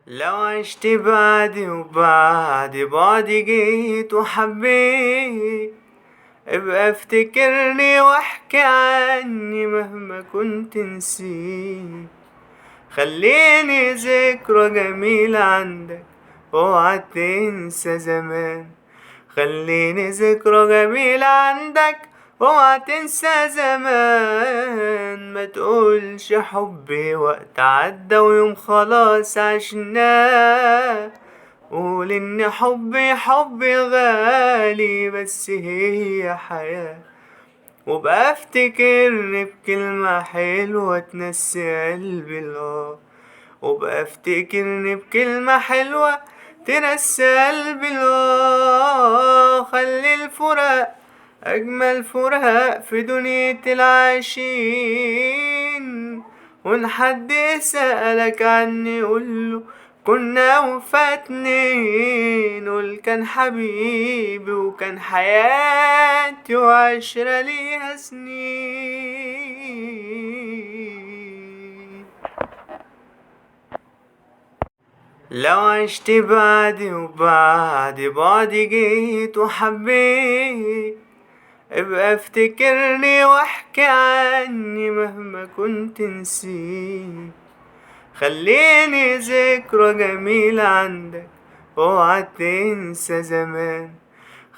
لو عشت بعدي وبعد بعدي جيت وحبيت، ابقى افتكرني واحكي عني مهما كنت نسيت. خليني ذكرى جميلة عندك، اوعى تنسى زمان. خليني ذكرى جميلة عندك، اوعى تنسى زمان. ما تقولش حبي وقت عدى ويوم خلاص عشناه. قول ان حبي غالي، بس هي حياة. وبقى افتكرني بكلمة حلوة تنسي قلبي وبقى افتكرني بكلمة حلوة تنسي قلبي خلي الفراق أجمل فراق في دنيا العاشقين. وإن حد سألك عني قوله كنا وفاتنين. قول كان حبيبي وكان حياتي وعشرة ليها سنين. لو عشت بعدي وبعد بعدي جيت وحبيت، ابقى افتكرني واحكي عني مهما كنت نسيت. خليني ذكرى جميلة عندك، اوعى تنسى زمان.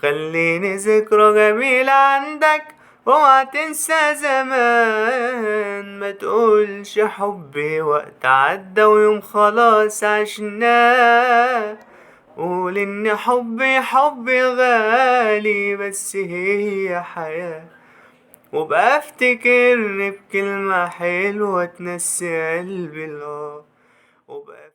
خليني ذكرى جميلة عندك، اوعى تنسى زمان. ما تقولش حبي وقت عدى ويوم خلاص عشناه. قول ان حبي غالي، بس هي حياة. وبقى افتكرني بكلمة حلوة تنسي قلبي وبقى